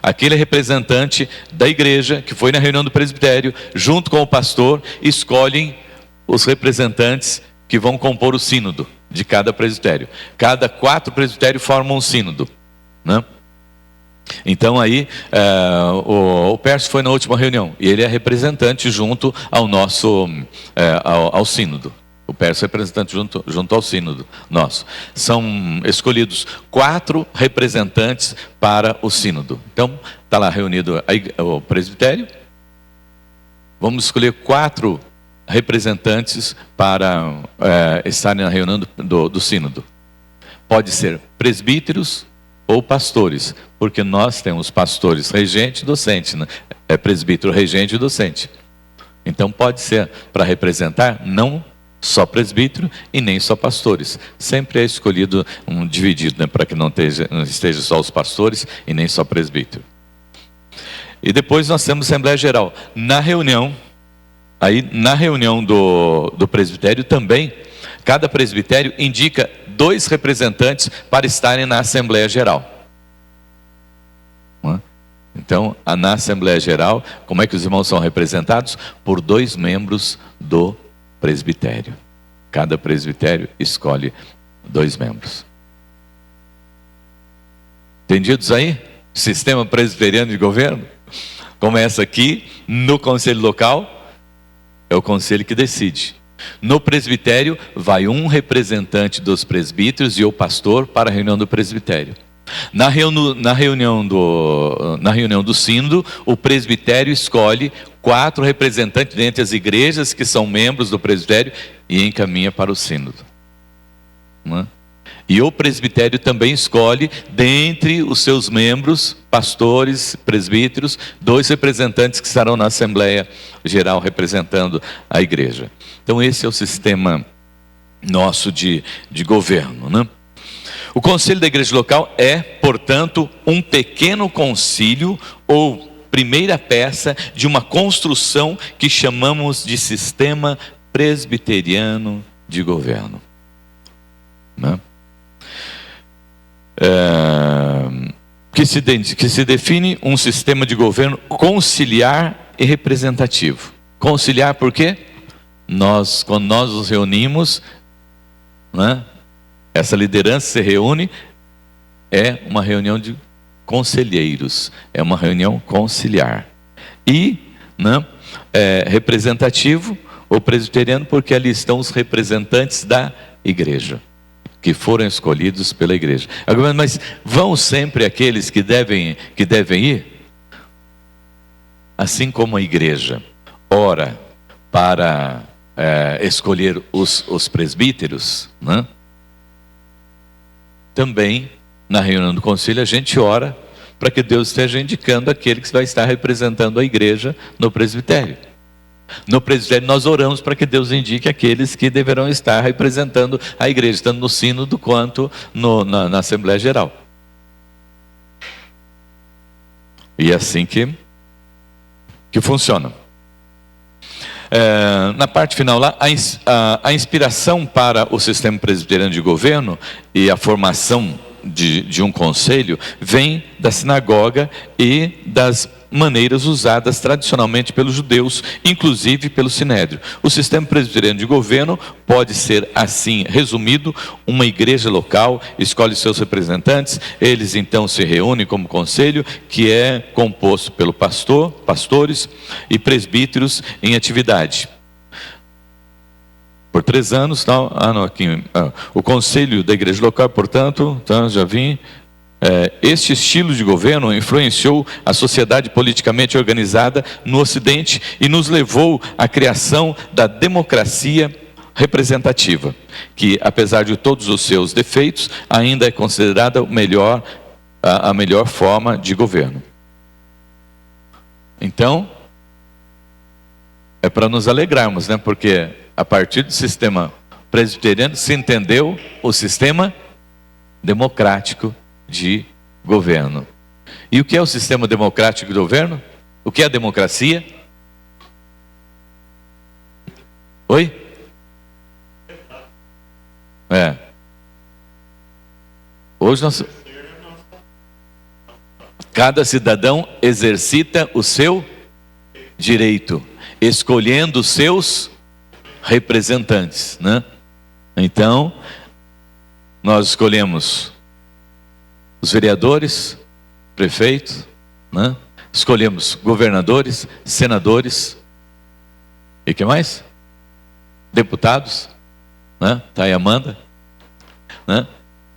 A: Aquele representante da igreja, que foi na reunião do presbitério, junto com o pastor, escolhem os representantes que vão compor o sínodo de cada presbitério. Cada 4 presbitérios formam um sínodo, né? Então aí o Pércio foi na última reunião e ele é representante junto ao nosso ao sínodo. O Pércio é representante junto ao sínodo nosso. São escolhidos 4 representantes para o sínodo. Então está lá reunido o presbitério. Vamos escolher 4 representantes para estarem na reunião do sínodo. Pode ser presbíteros ou pastores, porque nós temos pastores regente e docente, né? É presbítero, regente e docente. Então pode ser para representar não só presbítero e nem só pastores. Sempre é escolhido dividido, né? Para que não esteja só os pastores e nem só presbítero. E depois nós temos Assembleia Geral. Na reunião do presbitério também, cada presbitério indica 2 representantes para estarem na Assembleia Geral. Então, na Assembleia Geral, como é que os irmãos são representados? Por 2 membros do presbitério. Cada presbitério escolhe 2 membros. Entendidos aí? Sistema presbiteriano de governo? Começa aqui, no conselho local, é o conselho que decide. No presbitério, vai um representante dos presbíteros e o pastor para a reunião do presbitério. Na reunião do sínodo, o presbitério escolhe 4 representantes dentre as igrejas que são membros do presbitério e encaminha para o sínodo. E o presbitério também escolhe, dentre os seus membros, pastores, presbíteros, 2 representantes que estarão na Assembleia Geral representando a igreja. Então esse é o sistema nosso de governo, né? O conselho da igreja local é, portanto, um pequeno concílio ou primeira peça de uma construção que chamamos de sistema presbiteriano de governo, né? Que se define um sistema de governo conciliar e representativo. Conciliar por quê? Quando nós nos reunimos, né, essa liderança se reúne, é uma reunião de conselheiros, é uma reunião conciliar. E, né, representativo ou presbiteriano, porque ali estão os representantes da igreja, que foram escolhidos pela igreja. Agora, mas vão sempre aqueles que devem ir? Assim como a igreja ora para escolher os presbíteros, né? Também na reunião do conselho a gente ora para que Deus esteja indicando aquele que vai estar representando a igreja no presbitério. No presbitério nós oramos para que Deus indique aqueles que deverão estar representando a igreja, tanto no sínodo quanto na Assembleia Geral. E é assim que funciona. Na parte final lá, a inspiração para o sistema presbiteriano de governo e a formação de um conselho vem da sinagoga e das maneiras usadas tradicionalmente pelos judeus, inclusive pelo sinédrio. O sistema presbiteriano de governo pode ser assim resumido: uma igreja local escolhe seus representantes, eles então se reúnem como conselho, que é composto pelo pastores e presbíteros em atividade. Por 3 anos, tal. O conselho da igreja local, portanto, já vim. Este estilo de governo influenciou a sociedade politicamente organizada no Ocidente e nos levou à criação da democracia representativa, que, apesar de todos os seus defeitos, ainda é considerada a melhor forma de governo. Então, é para nos alegrarmos, né? Porque a partir do sistema presbiteriano se entendeu o sistema democrático de governo. E o que é o sistema democrático de governo? O que é a democracia? Oi? Hoje cada cidadão exercita o seu direito, escolhendo os seus representantes, né? Então, nós escolhemos os vereadores, prefeitos, né? Escolhemos governadores, senadores, e que mais? Deputados, né? Tá aí a Amanda, né?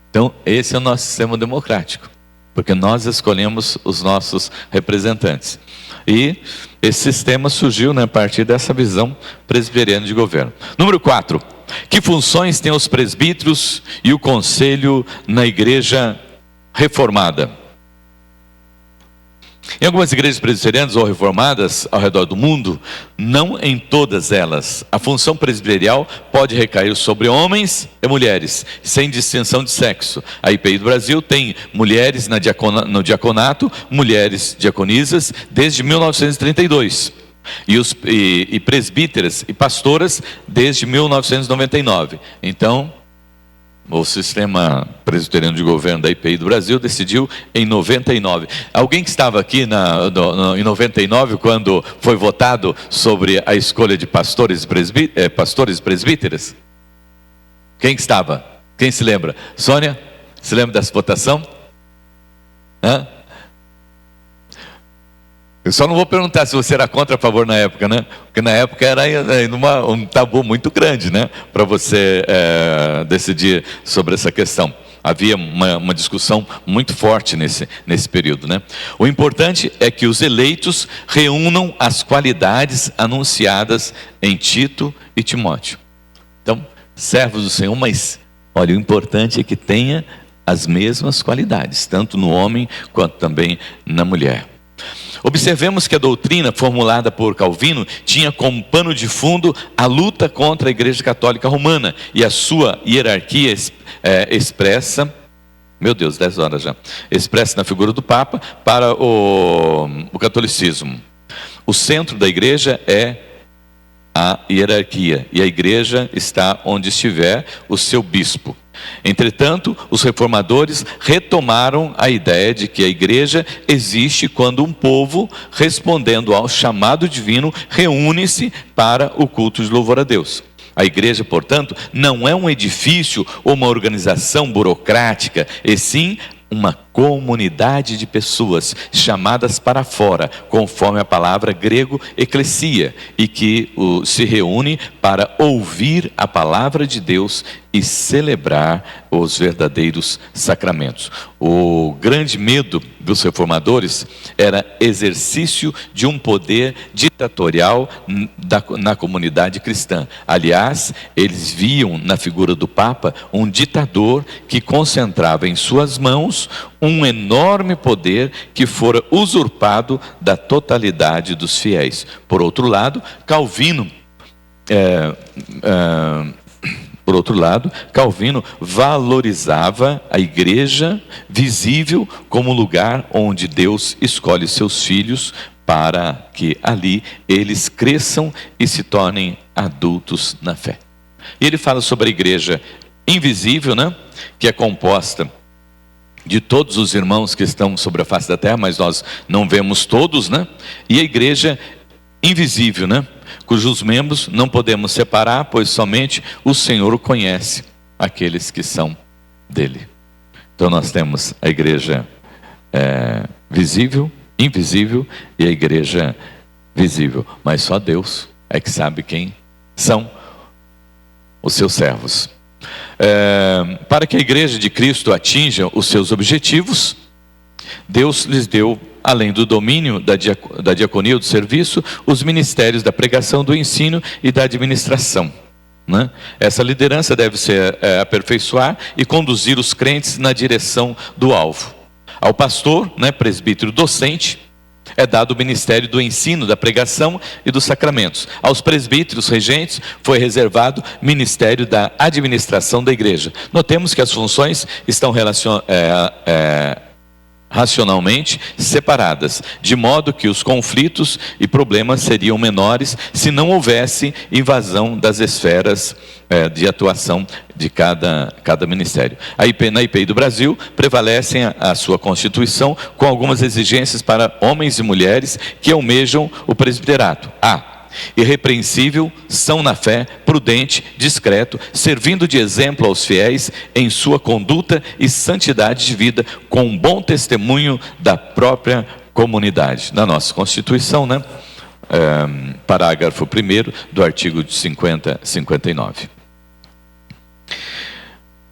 A: Então, esse é o nosso sistema democrático, porque nós escolhemos os nossos representantes. E esse sistema surgiu, né, a partir dessa visão presbiteriana de governo. Número 4. Que funções têm os presbíteros e o conselho na igreja reformada? Em algumas igrejas presbiterianas ou reformadas ao redor do mundo, não em todas elas, a função presbiterial pode recair sobre homens e mulheres, sem distinção de sexo. A IPI do Brasil tem mulheres no diaconato, mulheres diaconisas, desde 1932. E presbíteras e pastoras desde 1999. Então, o sistema presbiteriano de governo da IPI do Brasil decidiu em 99. Alguém que estava aqui em 99, quando foi votado sobre a escolha de pastores e presbíteras? Quem que estava? Quem se lembra? Sônia? Se lembra dessa votação? Eu só não vou perguntar se você era contra ou a favor na época, né? Porque na época era um tabu muito grande, né? Para você decidir sobre essa questão. Havia uma discussão muito forte nesse período, né? O importante é que os eleitos reúnam as qualidades anunciadas em Tito e Timóteo. Então, servos do Senhor, mas olha, o importante é que tenha as mesmas qualidades, tanto no homem quanto também na mulher. Observemos que a doutrina formulada por Calvino tinha como pano de fundo a luta contra a Igreja Católica Romana e a sua hierarquia expressa, 10 horas já, expressa na figura do Papa para o catolicismo. O centro da igreja é a hierarquia e a igreja está onde estiver o seu bispo. Entretanto, os reformadores retomaram a ideia de que a igreja existe quando um povo, respondendo ao chamado divino, reúne-se para o culto de louvor a Deus. A igreja, portanto, não é um edifício ou uma organização burocrática, e sim uma comunidade de pessoas chamadas para fora, conforme a palavra grego eclesia, e que se reúne para ouvir a palavra de Deus e celebrar os verdadeiros sacramentos. O grande medo dos reformadores era exercício de um poder ditatorial na comunidade cristã. Aliás, eles viam na figura do Papa um ditador que concentrava em suas mãos um enorme poder que fora usurpado da totalidade dos fiéis. Por outro lado, Calvino valorizava a igreja visível como lugar onde Deus escolhe seus filhos para que ali eles cresçam e se tornem adultos na fé. E ele fala sobre a igreja invisível, né? Que é composta de todos os irmãos que estão sobre a face da terra, mas nós não vemos todos, né? E a igreja invisível, né? Cujos membros não podemos separar, pois somente o Senhor conhece aqueles que são dele. Então nós temos a igreja visível, invisível e a igreja visível. Mas só Deus é que sabe quem são os seus servos. Para que a igreja de Cristo atinja os seus objetivos, Deus lhes deu, além do domínio da diaconia ou do serviço, os ministérios da pregação, do ensino e da administração, né? Essa liderança deve ser aperfeiçoar e conduzir os crentes na direção do alvo. Ao pastor, né, presbítero docente, é dado o ministério do ensino, da pregação e dos sacramentos. Aos presbíteros regentes foi reservado o ministério da administração da igreja. Notemos que as funções estão racionalmente separadas, de modo que os conflitos e problemas seriam menores se não houvesse invasão das esferas de atuação de cada ministério. Na IPI do Brasil prevalecem a sua Constituição com algumas exigências para homens e mulheres que almejam o presbiterato. Irrepreensível, são na fé, prudente, discreto, servindo de exemplo aos fiéis em sua conduta e santidade de vida, com um bom testemunho da própria comunidade. Na nossa Constituição, né? Parágrafo 1º do artigo 59.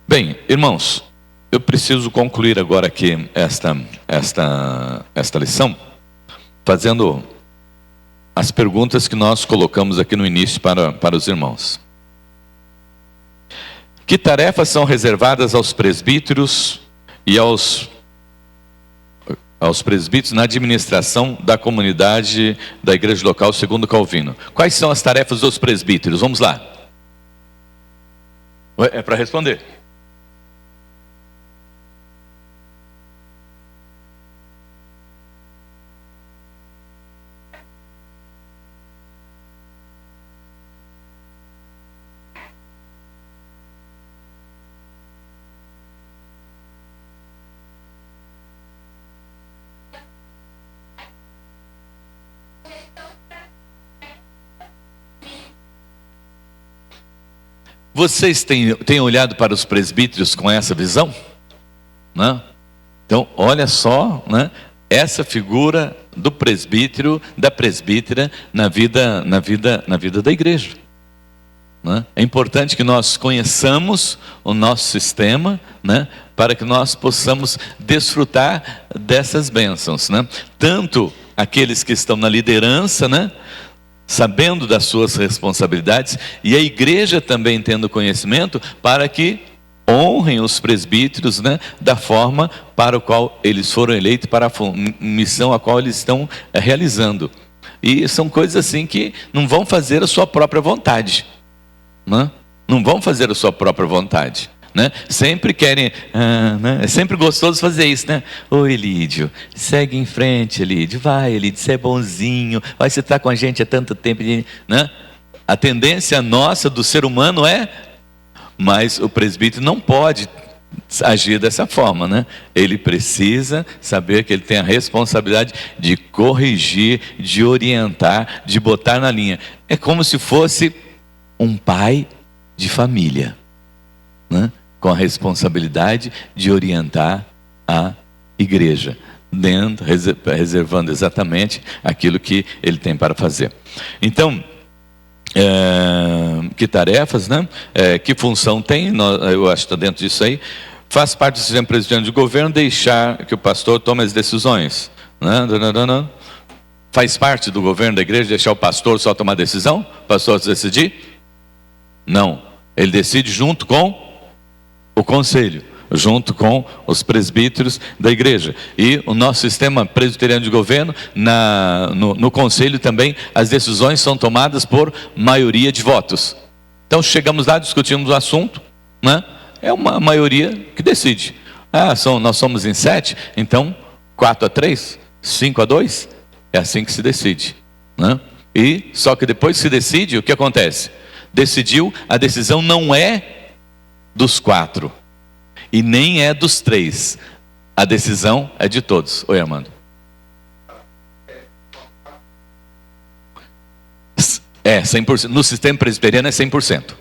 A: Bem, irmãos, eu preciso concluir agora aqui esta lição, fazendo as perguntas que nós colocamos aqui no início para os irmãos. Que tarefas são reservadas aos presbíteros e aos presbíteros na administração da comunidade da igreja local segundo Calvino? Quais são as tarefas dos presbíteros? Vamos lá. É para responder. Vocês têm olhado para os presbíteros com essa visão? Né? Então, olha só, né, essa figura do presbítero, da presbítera na vida da igreja. Né? É importante que nós conheçamos o nosso sistema, né, para que nós possamos desfrutar dessas bênçãos. Né? Tanto aqueles que estão na liderança, né, sabendo das suas responsabilidades, e a igreja também tendo conhecimento para que honrem os presbíteros, né, da forma para a qual eles foram eleitos, para a missão a qual eles estão realizando. E são coisas assim que não vão fazer a sua própria vontade, né? Não vão fazer a sua própria vontade, né? Sempre querem, né? É sempre gostoso fazer isso, né? Ô Elídio, segue em frente, Elídio, vai Elídio, você é bonzinho, vai, você está com a gente há tanto tempo, né? A tendência nossa do ser humano mas o presbítero não pode agir dessa forma, né? Ele precisa saber que ele tem a responsabilidade de corrigir, de orientar, de botar na linha. É como se fosse um pai de família, né? Com a responsabilidade de orientar a igreja, reservando exatamente aquilo que ele tem para fazer. Então, que tarefas, né? Que função tem? Eu acho que está dentro disso aí. Faz parte do sistema presbiteriano de governo deixar que o pastor tome as decisões, né? Faz parte do governo da igreja deixar o pastor só tomar decisão? O pastor decidir? Não. Ele decide junto com o conselho. junto com os presbíteros da igreja. E o nosso sistema presbiteriano de governo, no conselho também, as decisões são tomadas por maioria de votos. Então chegamos lá, discutimos o assunto, né? É uma maioria que decide. Nós somos em 7, então 4-3, 5-2, é assim que se decide, né? E só que depois que se decide, o que acontece? Decidiu, a decisão não é dos 4 e nem é dos 3. A decisão é de todos. Oi, Armando. É 100%. No sistema presbiteriano é 100%.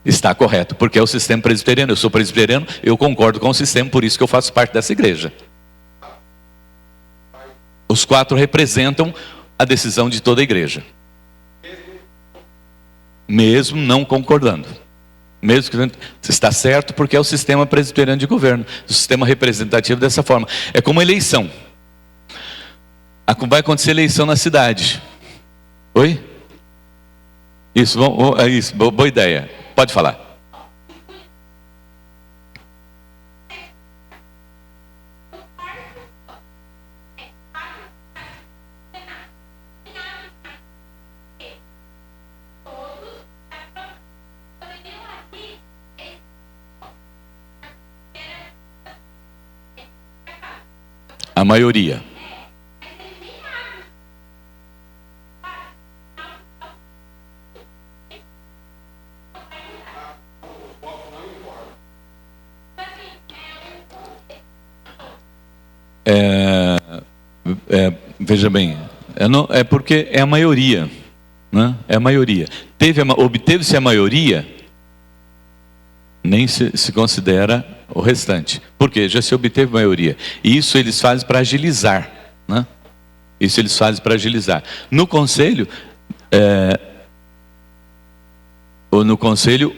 A: Está correto, porque é o sistema presbiteriano. Eu sou presbiteriano, eu concordo com o sistema, por isso que eu faço parte dessa igreja. Os 4 representam a decisão de toda a igreja. Mesmo não concordando. Mesmo que está certo, porque é o sistema presbiteriano de governo, o sistema representativo dessa forma. É como eleição. Vai acontecer eleição na cidade. Oi? Isso, boa ideia. Pode falar. A maioria. Veja bem, é porque é a maioria, né? É a maioria. Obteve-se a maioria, nem se considera o restante. Por quê? Já se obteve a maioria. E isso eles fazem para agilizar, né? Isso eles fazem para agilizar. No conselho,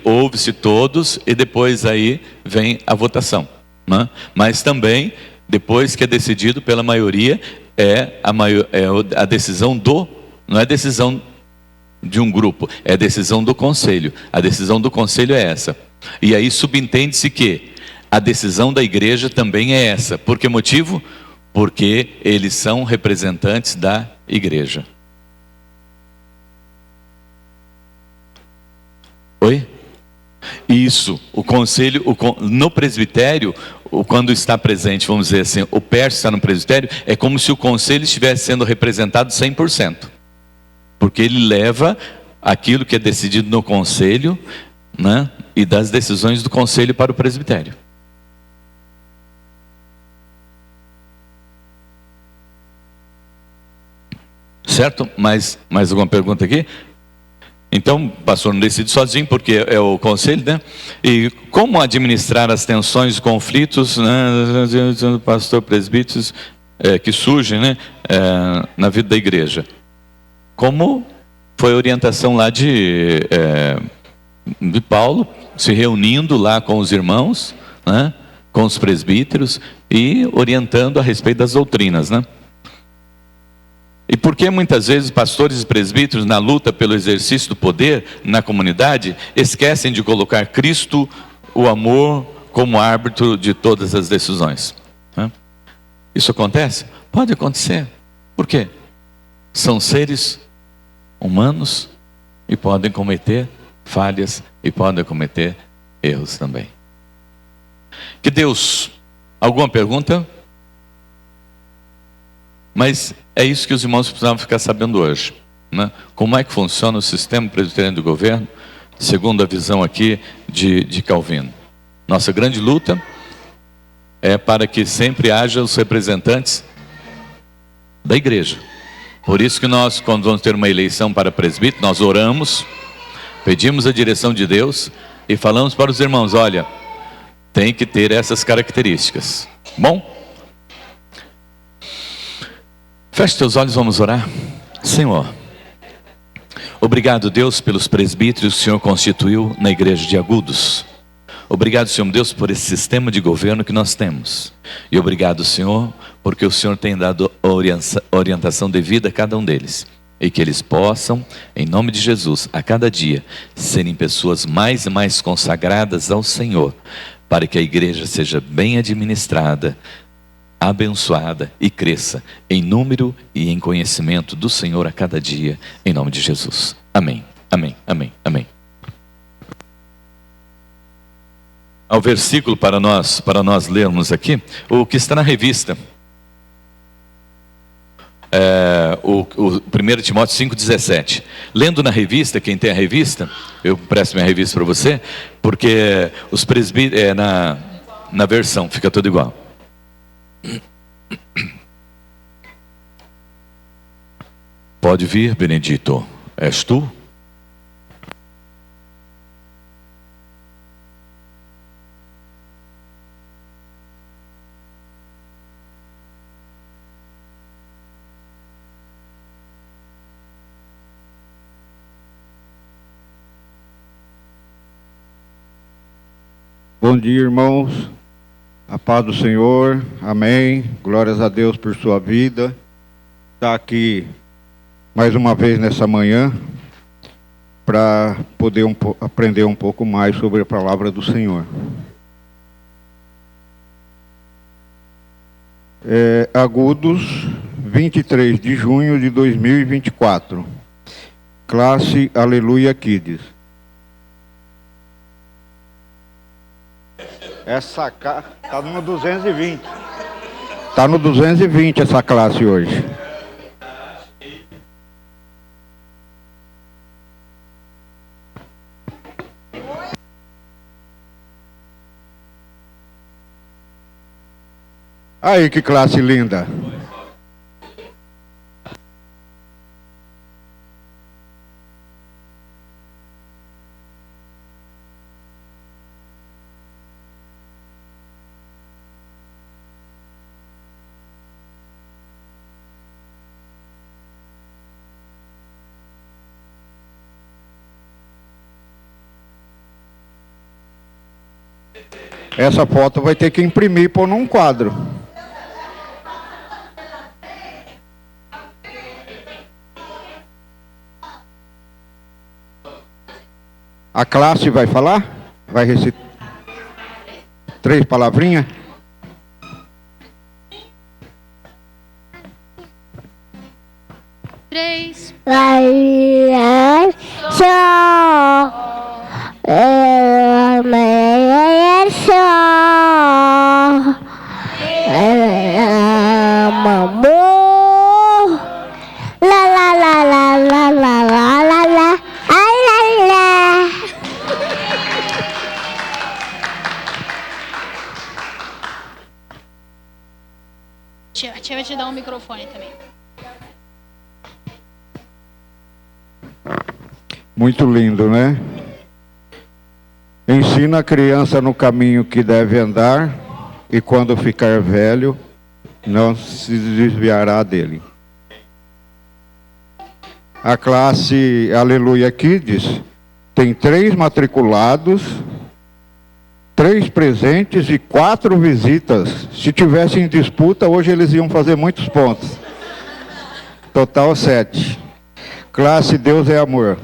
A: ouve-se todos e depois aí vem a votação, né? Mas também, depois que é decidido pela maioria, a decisão não é decisão de um grupo, é a decisão do conselho. A decisão do conselho é essa. E aí subentende-se que a decisão da igreja também é essa. Por que motivo? Porque eles são representantes da igreja. Oi? Isso, o conselho, no presbitério, quando está presente, vamos dizer assim, o perso está no presbitério, é como se o conselho estivesse sendo representado 100%. Porque ele leva aquilo que é decidido no conselho, né, e das decisões do conselho para o presbitério. Certo? Mais alguma pergunta aqui? Então, o pastor não decide sozinho, porque é o conselho, né? E como administrar as tensões e conflitos, né, pastor, presbíteros, que surgem, né, na vida da igreja? Como foi a orientação lá de Paulo, se reunindo lá com os irmãos, né, com os presbíteros, e orientando a respeito das doutrinas, né? E por que muitas vezes pastores e presbíteros, na luta pelo exercício do poder na comunidade, esquecem de colocar Cristo, o amor, como árbitro de todas as decisões? Isso acontece? Pode acontecer. Por quê? São seres humanos e podem cometer falhas e podem cometer erros também. Que Deus... Alguma pergunta? Mas é isso que os irmãos precisavam ficar sabendo hoje, né? Como é que funciona o sistema presbiteriano do governo, segundo a visão aqui de Calvino. Nossa grande luta é para que sempre haja os representantes da igreja. Por isso que nós, quando vamos ter uma eleição para presbítero, nós oramos, pedimos a direção de Deus e falamos para os irmãos: olha, tem que ter essas características. Bom? Feche teus olhos, vamos orar. Senhor, obrigado, Deus, pelos presbíteros que o Senhor constituiu na igreja de Agudos. Obrigado, Senhor Deus, por esse sistema de governo que nós temos. E obrigado, Senhor, porque o Senhor tem dado orientação devida a cada um deles. e que eles possam, em nome de Jesus, a cada dia, serem pessoas mais e mais consagradas ao Senhor, para que a igreja seja bem administrada, abençoada e cresça em número e em conhecimento do Senhor a cada dia, em nome de Jesus. Amém, amém, amém, amém. Ao versículo para nós lermos aqui, o que está na revista. O 1 Timóteo 5,17. Lendo na revista, quem tem a revista, eu presto minha revista para você, porque os presbíteros, na versão, fica tudo igual. Pode vir, Benedito. És tu?
C: Bom dia, irmãos. A paz do Senhor. Amém. Glórias a Deus por sua vida. Está aqui mais uma vez nessa manhã para poder aprender um pouco mais sobre a palavra do Senhor. Agudos, 23 de junho de 2024. Classe Aleluia Kids. Essa está no 220. Está no 220 essa classe hoje. Aí que classe linda. Essa foto vai ter que imprimir e pôr num quadro. A classe vai falar? Vai recitar 3 palavrinhas?
D: A tia vai te dar um microfone também.
C: Muito lindo, né? Ensina a criança no caminho que deve andar, e quando ficar velho, não se desviará dele. A classe Aleluia Kids tem 3 matriculados, 3 presentes e 4 visitas. Se tivessem disputa, hoje eles iam fazer muitos pontos. Total 7. Classe Deus é Amor.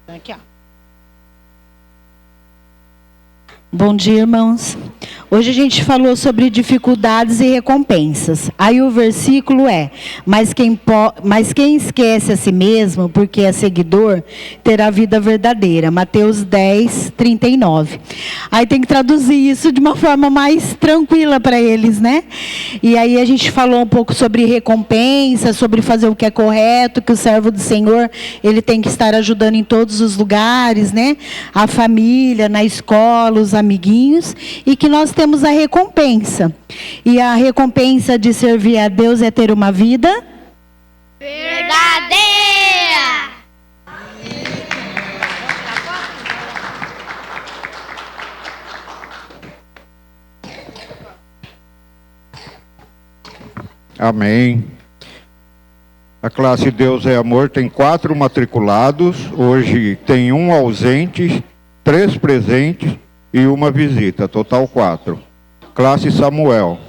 D: Aqui, ó.
E: Bom dia, irmãos. Hoje a gente falou sobre dificuldades e recompensas. Aí o versículo é: mas quem esquece a si mesmo, porque é seguidor, terá vida verdadeira. Mateus 10, 39. Aí tem que traduzir isso de uma forma mais tranquila para eles, né? E aí a gente falou um pouco sobre recompensa, sobre fazer o que é correto, que o servo do Senhor, ele tem que estar ajudando em todos os lugares, né? A família, na escola, os amiguinhos, e que nós temos a recompensa. E a recompensa de servir a Deus é ter uma vida
D: verdadeira.
C: Amém. A classe Deus é Amor tem 4 matriculados. Hoje tem 1 ausente, 3 presentes e 1 visita. Total 4. Classe Samuel.